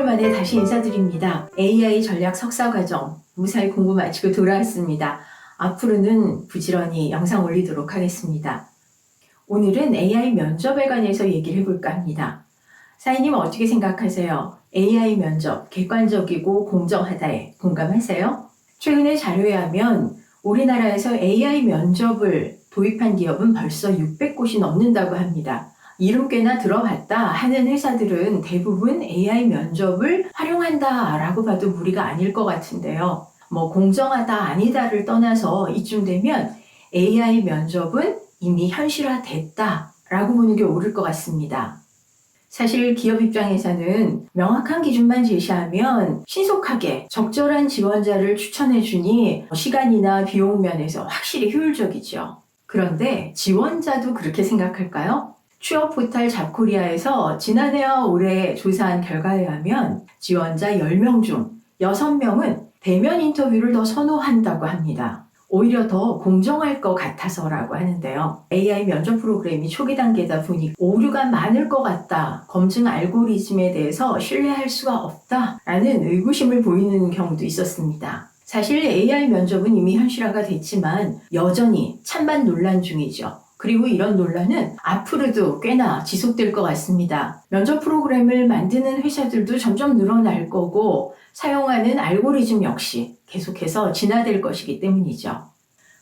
만에 다시 인사드립니다. AI 전략 석사과정 무사히 공부 마치고 돌아왔습니다. 앞으로는 부지런히 영상 올리도록 하겠습니다. 오늘은 AI 면접에 관해서 얘기를 해볼까 합니다. 사인님 어떻게 생각하세요? AI 면접 객관적이고 공정하다에 공감하세요? 최근의 자료에 하면 우리나라에서 AI 면접을 도입한 기업은 벌써 600곳이 넘는다고 합니다. 이름 꽤나 들어봤다 하는 회사들은 대부분 AI 면접을 활용한다 라고 봐도 무리가 아닐 것 같은데요. 공정하다 아니다를 떠나서 이쯤 되면 AI 면접은 이미 현실화됐다 라고 보는 게 옳을 것 같습니다. 사실 기업 입장에서는 명확한 기준만 제시하면 신속하게 적절한 지원자를 추천해주니 시간이나 비용 면에서 확실히 효율적이죠. 그런데 지원자도 그렇게 생각할까요? 취업 포털 잡코리아에서 지난해와 올해 조사한 결과에 하면 지원자 10명 중 6명은 대면 인터뷰를 더 선호한다고 합니다. 오히려 더 공정할 것 같아서라고 하는데요. AI 면접 프로그램이 초기 단계다 보니 오류가 많을 것 같다, 검증 알고리즘에 대해서 신뢰할 수가 없다라는 의구심을 보이는 경우도 있었습니다. 사실 AI 면접은 이미 현실화가 됐지만 여전히 찬반 논란 중이죠. 그리고 이런 논란은 앞으로도 꽤나 지속될 것 같습니다. 면접 프로그램을 만드는 회사들도 점점 늘어날 거고 사용하는 알고리즘 역시 계속해서 진화될 것이기 때문이죠.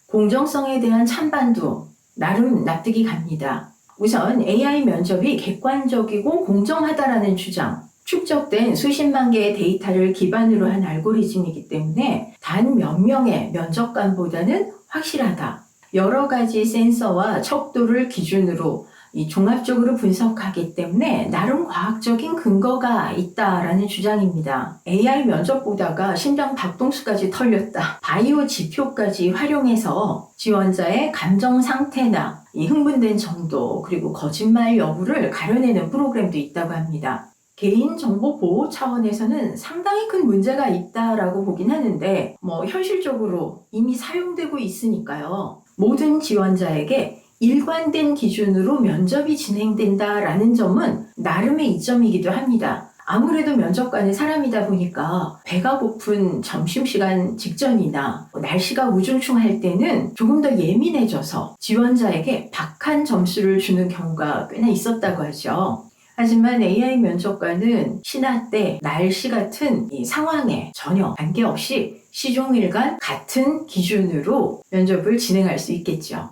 공정성에 대한 찬반도 나름 납득이 갑니다. 우선 AI 면접이 객관적이고 공정하다라는 주장, 축적된 수십만 개의 데이터를 기반으로 한 알고리즘이기 때문에 단 몇 명의 면접관보다는 확실하다. 여러 가지 센서와 척도를 기준으로 종합적으로 분석하기 때문에 나름 과학적인 근거가 있다라는 주장입니다. AI 면접 보다가 심장 박동수까지 털렸다, 바이오 지표까지 활용해서 지원자의 감정 상태나 흥분된 정도 그리고 거짓말 여부를 가려내는 프로그램도 있다고 합니다. 개인정보 보호 차원에서는 상당히 큰 문제가 있다라고 보긴 하는데 현실적으로 이미 사용되고 있으니까요. 모든 지원자에게 일관된 기준으로 면접이 진행된다라는 점은 나름의 이점이기도 합니다. 아무래도 면접관은 사람이다 보니까 배가 고픈 점심시간 직전이나 날씨가 우중충할 때는 조금 더 예민해져서 지원자에게 박한 점수를 주는 경우가 꽤나 있었다고 하죠. 하지만 AI 면접관은 시나때, 날씨 같은 이 상황에 전혀 관계없이 시종일관 같은 기준으로 면접을 진행할 수 있겠죠.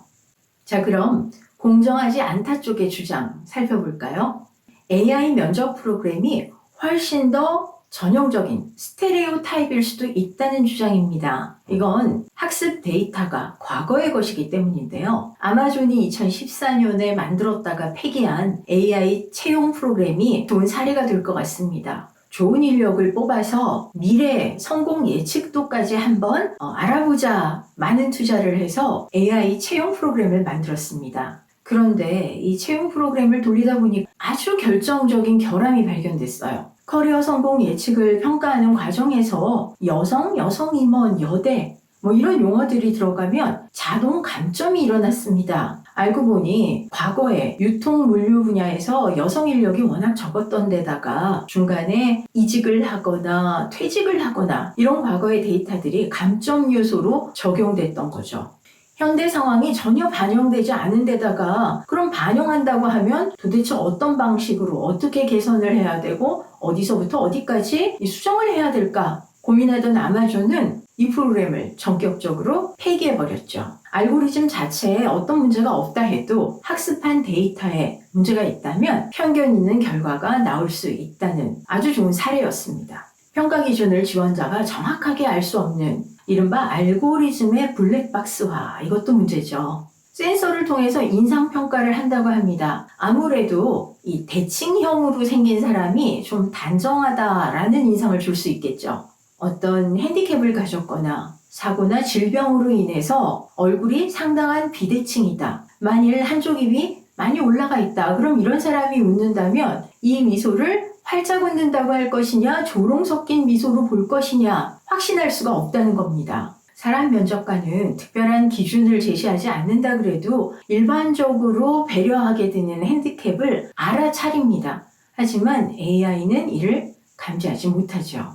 자, 그럼 공정하지 않다 쪽의 주장 살펴볼까요? AI 면접 프로그램이 훨씬 더 전형적인 스테레오 타입일 수도 있다는 주장입니다. 이건 학습 데이터가 과거의 것이기 때문인데요. 아마존이 2014년에 만들었다가 폐기한 AI 채용 프로그램이 좋은 사례가 될 것 같습니다. 좋은 인력을 뽑아서 미래 성공 예측도까지 한번 알아보자 많은 투자를 해서 AI 채용 프로그램을 만들었습니다. 그런데 이 채용 프로그램을 돌리다 보니 아주 결정적인 결함이 발견됐어요. 커리어 성공 예측을 평가하는 과정에서 여성 임원, 여대 이런 용어들이 들어가면 자동 감점이 일어났습니다. 알고 보니 과거에 유통 물류 분야에서 여성 인력이 워낙 적었던 데다가 중간에 이직을 하거나 퇴직을 하거나 이런 과거의 데이터들이 감점 요소로 적용됐던 거죠. 현대 상황이 전혀 반영되지 않은 데다가 그럼 반영한다고 하면 도대체 어떤 방식으로 어떻게 개선을 해야 되고 어디서부터 어디까지 수정을 해야 될까 고민하던 아마존은 이 프로그램을 전격적으로 폐기해버렸죠. 알고리즘 자체에 어떤 문제가 없다 해도 학습한 데이터에 문제가 있다면 편견 있는 결과가 나올 수 있다는 아주 좋은 사례였습니다. 평가 기준을 지원자가 정확하게 알 수 없는 이른바 알고리즘의 블랙박스화, 이것도 문제죠. 센서를 통해서 인상평가를 한다고 합니다. 아무래도 이 대칭형으로 생긴 사람이 좀 단정하다라는 인상을 줄 수 있겠죠. 어떤 핸디캡을 가졌거나 사고나 질병으로 인해서 얼굴이 상당한 비대칭이다. 만일 한쪽 입이 많이 올라가 있다. 그럼 이런 사람이 웃는다면 이 미소를 활짝 웃는다고 할 것이냐, 조롱 섞인 미소로 볼 것이냐 확신할 수가 없다는 겁니다. 사람 면접관은 특별한 기준을 제시하지 않는다 그래도 일반적으로 배려하게 되는 핸디캡을 알아차립니다. 하지만 AI는 이를 감지하지 못하죠.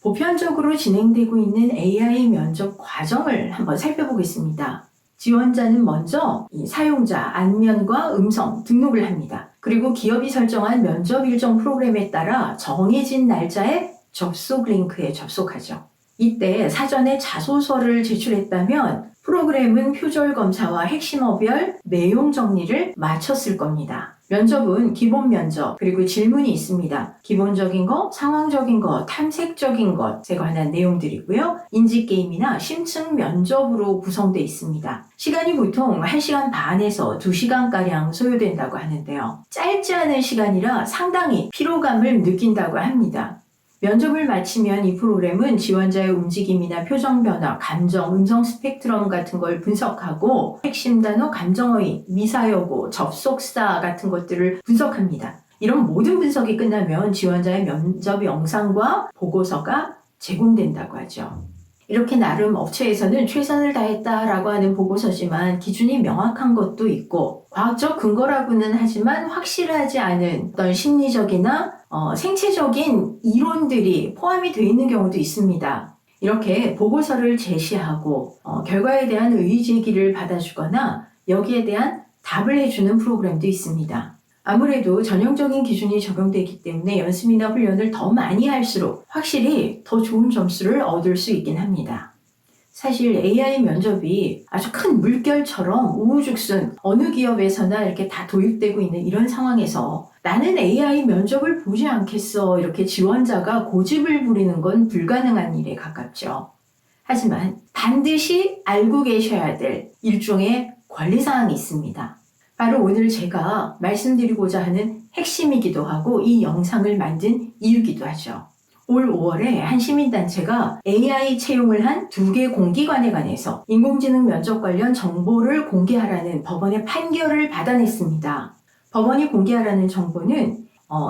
보편적으로 진행되고 있는 AI 면접 과정을 한번 살펴보겠습니다. 지원자는 먼저 이 사용자 안면과 음성 등록을 합니다. 그리고 기업이 설정한 면접 일정 프로그램에 따라 정해진 날짜에 접속 링크에 접속하죠. 이때 사전에 자소서를 제출했다면 프로그램은 표절 검사와 핵심어별 내용 정리를 마쳤을 겁니다. 면접은 기본 면접, 그리고 질문이 있습니다. 기본적인 것, 상황적인 것, 탐색적인 것에 관한 내용들이고요. 인지게임이나 심층 면접으로 구성되어 있습니다. 시간이 보통 1시간 반에서 2시간가량 소요된다고 하는데요. 짧지 않은 시간이라 상당히 피로감을 느낀다고 합니다. 면접을 마치면 이 프로그램은 지원자의 움직임이나 표정 변화, 감정, 음성 스펙트럼 같은 걸 분석하고 핵심 단어, 감정어휘, 미사여구, 접속사 같은 것들을 분석합니다. 이런 모든 분석이 끝나면 지원자의 면접 영상과 보고서가 제공된다고 하죠. 이렇게 나름 업체에서는 최선을 다했다라고 하는 보고서지만 기준이 명확한 것도 있고 과학적 근거라고는 하지만 확실하지 않은 어떤 심리적이나 생체적인 이론들이 포함이 되어 있는 경우도 있습니다. 이렇게 보고서를 제시하고 결과에 대한 의제기를 받아주거나 여기에 대한 답을 해주는 프로그램도 있습니다. 아무래도 전형적인 기준이 적용되기 때문에 연습이나 훈련을 더 많이 할수록 확실히 더 좋은 점수를 얻을 수 있긴 합니다. 사실 AI 면접이 아주 큰 물결처럼 우후죽순 어느 기업에서나 이렇게 다 도입되고 있는 이런 상황에서 나는 AI 면접을 보지 않겠어 이렇게 지원자가 고집을 부리는 건 불가능한 일에 가깝죠. 하지만 반드시 알고 계셔야 될 일종의 권리사항이 있습니다. 바로 오늘 제가 말씀드리고자 하는 핵심이기도 하고 이 영상을 만든 이유기도 하죠. 올 5월에 한 시민단체가 AI 채용을 한 2개 공기관에 관해서 인공지능 면접 관련 정보를 공개하라는 법원의 판결을 받아냈습니다. 법원이 공개하라는 정보는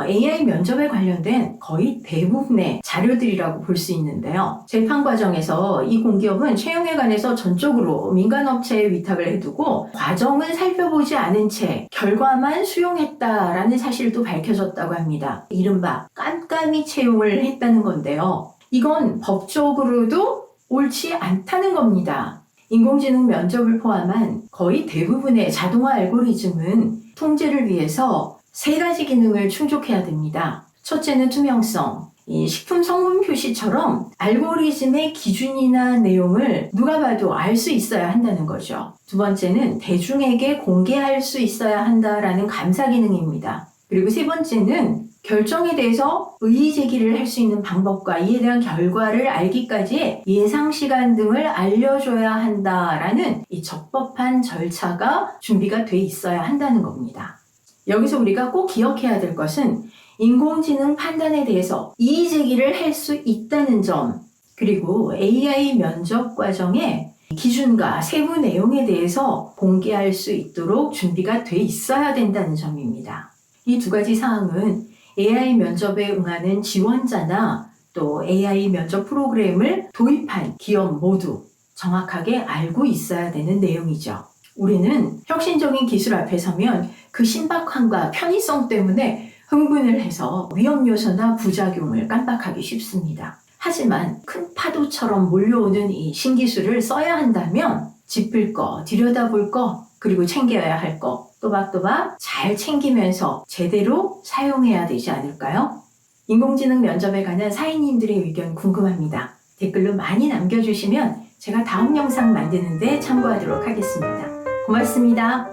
AI 면접에 관련된 거의 대부분의 자료들이라고 볼 수 있는데요. 재판 과정에서 이 공기업은 채용에 관해서 전적으로 민간업체에 위탁을 해두고 과정은 살펴보지 않은 채 결과만 수용했다라는 사실도 밝혀졌다고 합니다. 이른바 깜깜이 채용을 했다는 건데요. 이건 법적으로도 옳지 않다는 겁니다. 인공지능 면접을 포함한 거의 대부분의 자동화 알고리즘은 통제를 위해서 3가지 기능을 충족해야 됩니다. 첫째는 투명성. 이 식품 성분 표시처럼 알고리즘의 기준이나 내용을 누가 봐도 알 수 있어야 한다는 거죠. 두 번째는 대중에게 공개할 수 있어야 한다라는 감사 기능입니다. 그리고 세 번째는 결정에 대해서 의의 제기를 할 수 있는 방법과 이에 대한 결과를 알기까지 예상 시간 등을 알려줘야 한다라는 이 적법한 절차가 준비가 돼 있어야 한다는 겁니다. 여기서 우리가 꼭 기억해야 될 것은 인공지능 판단에 대해서 이의 제기를 할 수 있다는 점, 그리고 AI 면접 과정의 기준과 세부 내용에 대해서 공개할 수 있도록 준비가 돼 있어야 된다는 점입니다. 이 2가지 사항은 AI 면접에 응하는 지원자나 또 AI 면접 프로그램을 도입한 기업 모두 정확하게 알고 있어야 되는 내용이죠. 우리는 혁신적인 기술 앞에 서면 그 신박함과 편의성 때문에 흥분을 해서 위험 요소나 부작용을 깜빡하기 쉽습니다. 하지만 큰 파도처럼 몰려오는 이 신기술을 써야 한다면 짚을 거, 들여다볼 거, 그리고 챙겨야 할 거 또박또박 잘 챙기면서 제대로 사용해야 되지 않을까요? 인공지능 면접에 관한 사인님들의 의견 궁금합니다. 댓글로 많이 남겨주시면 제가 다음 영상 만드는 데 참고하도록 하겠습니다. 고맙습니다.